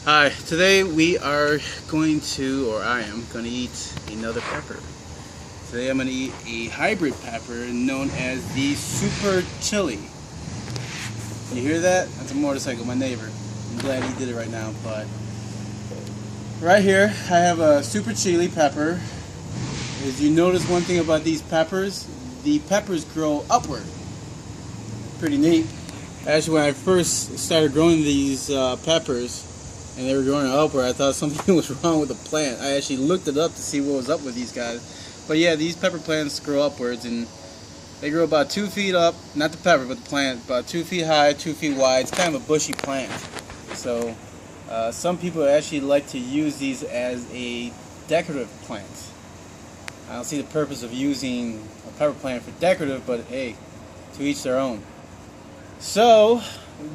Hi, today we are going to, or I am going to eat another pepper. Today I'm going to eat a hybrid pepper known as the Super Chili. You hear that? That's a motorcycle, my neighbor. I'm glad he did it right now, but right here I have a Super Chili pepper. As you notice one thing about these peppers, the peppers grow upward. Pretty neat. Actually, when I first started growing these peppers, and they were growing upward, I thought something was wrong with the plant. I actually looked it up to see what was up with these guys. But yeah, these pepper plants grow upwards, and they grow about 2 feet up, not the pepper, but the plant, about 2 feet high, 2 feet wide. It's kind of a bushy plant. So some people actually like to use these as a decorative plant. I don't see the purpose of using a pepper plant for decorative, but hey, to each their own. So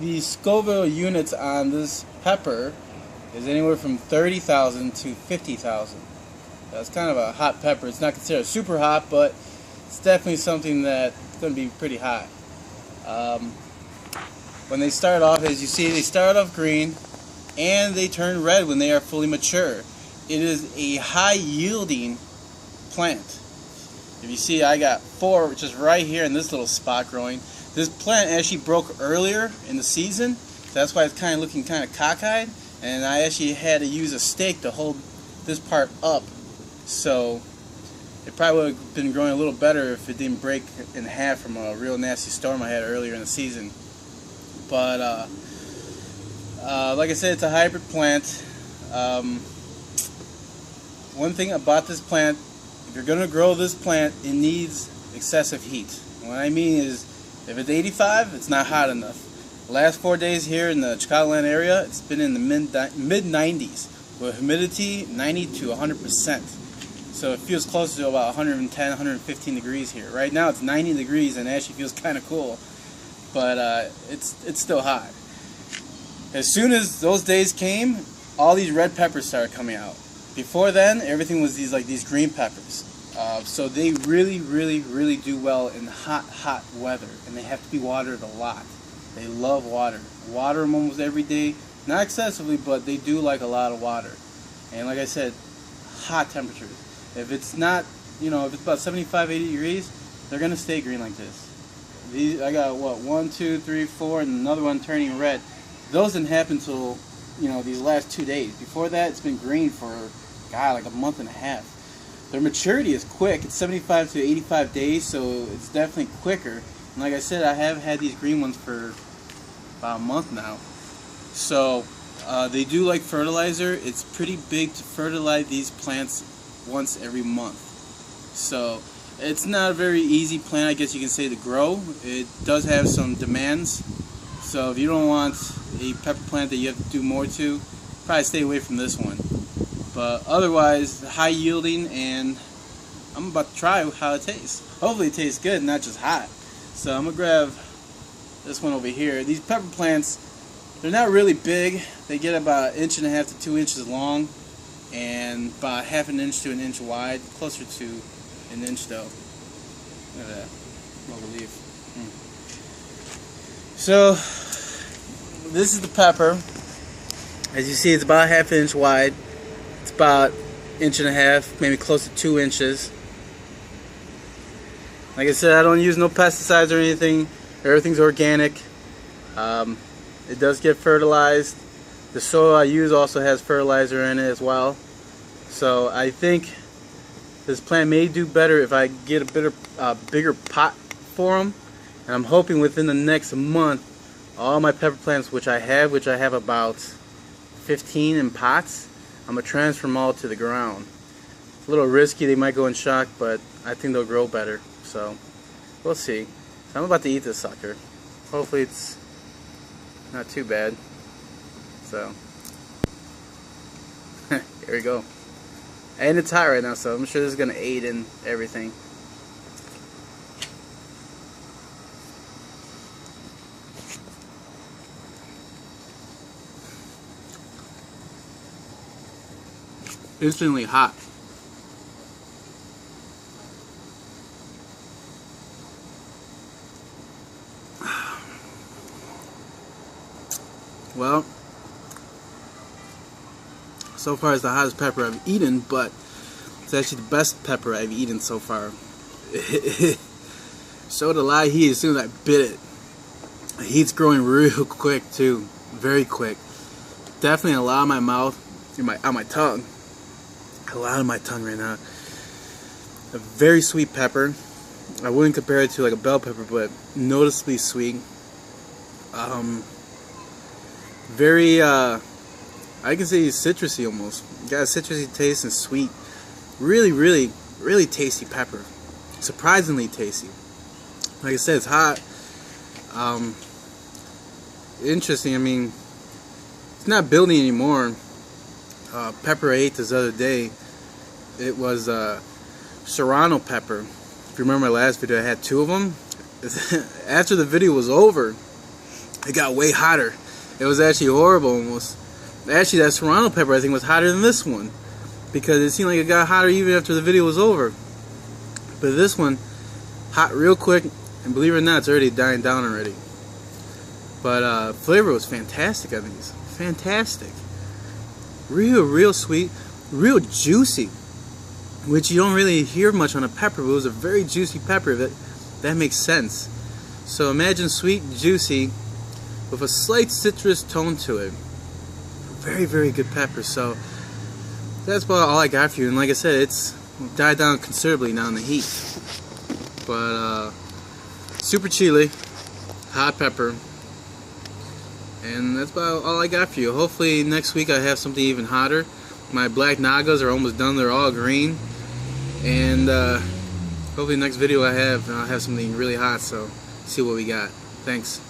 the Scoville units on this pepper is anywhere from 30,000 to 50,000. That's kind of a hot pepper. It's not considered super hot, but it's definitely something that's going to be pretty hot. When they start off, as you see, they start off green and they turn red when they are fully mature. It is a high yielding plant. If you see, I got 4 just right here in this little spot growing. This plant actually broke earlier in the season, so that's why it's kind of looking kind of cockeyed. And I actually had to use a stake to hold this part up, so it probably would have been growing a little better if it didn't break in half from a real nasty storm I had earlier in the season. But like I said, it's a hybrid plant. One thing about this plant, if you're going to grow this plant, it needs excessive heat. What I mean is, if it's 85, it's not hot enough. The last 4 days here in the Chicagoland area, it's been in the mid 90s with humidity 90 to 100%. So it feels close to about 110, 115 degrees here. Right now it's 90 degrees and it actually feels kind of cool, but it's still hot. As soon as those days came, all these red peppers started coming out. Before then, everything was these green peppers. So they really do well in hot weather, and they have to be watered a lot. They love water. Water them almost every day. Not excessively, but they do like a lot of water. And like I said, hot temperatures. If it's not, if it's about 75, 80 degrees, they're going to stay green like this. These, I got, 1, 2, 3, 4, and another one turning red. Those didn't happen until, these last 2 days. Before that, it's been green for, like a month and a half. Their maturity is quick. It's 75 to 85 days, so it's definitely quicker. And like I said, I have had these green ones for about a month now. So they do like fertilizer. It's pretty big to fertilize these plants once every month. So it's not a very easy plant, I guess you can say, to grow. It does have some demands. So if you don't want a pepper plant that you have to do more to, probably stay away from this one. But otherwise, high yielding, and I'm about to try how it tastes. Hopefully it tastes good, not just hot. So I'm going to grab this one over here. These pepper plants, they're not really big. They get about 1.5 inches to 2 inches long, and about 1/2 inch to 1 inch wide. Closer to 1 inch though. Look at that. Local leaf. So this is the pepper. As you see, it's about 1/2 inch wide. It's about 1.5 inches, maybe close to 2 inches. Like I said, I don't use no pesticides or anything. Everything's organic. It does get fertilized. The soil I use also has fertilizer in it as well. So I think this plant may do better if I get a bigger pot for them. And I'm hoping within the next month, all my pepper plants, which I have about 15 in pots, I'm going to transfer them all to the ground. It's a little risky, they might go in shock, but I think they'll grow better. So, we'll see. So I'm about to eat this sucker. Hopefully it's not too bad. So, here we go. And it's hot right now, so I'm sure this is going to aid in everything. Instantly hot. Well, So far, it's the hottest pepper I've eaten, but it's actually the best pepper I've eaten so far. Showed a lot of heat as soon as I bit it. The heat's growing real quick too, very quick. Definitely a lot on my mouth, on my tongue. A lot on my tongue right now. A very sweet pepper. I wouldn't compare it to like a bell pepper, but noticeably sweet. Very, I can say citrusy almost. Got a citrusy taste and sweet. Really, really, really tasty pepper. Surprisingly tasty. Like I said, it's hot. Interesting. I mean, it's not building anymore. Pepper I ate this other day. It was serrano pepper. If you remember my last video, I had 2 of them. After the video was over, it got way hotter. It was actually horrible almost. Actually, that serrano pepper I think was hotter than this one, because it seemed like it got hotter even after the video was over. But this one, hot real quick, and believe it or not, it's already dying down already. But flavor was fantastic on these. Fantastic. Real sweet, real juicy, which you don't really hear much on a pepper, but it was a very juicy pepper. That makes sense. So imagine sweet, juicy, with a slight citrus tone to it. Very good pepper. So that's about all I got for you. And like I said, it's died down considerably now in the heat. But super chili, hot pepper, and that's about all I got for you. Hopefully next week I have something even hotter. My black nagas are almost done. They're all green. And hopefully next video I'll have something really hot. So see what we got. Thanks.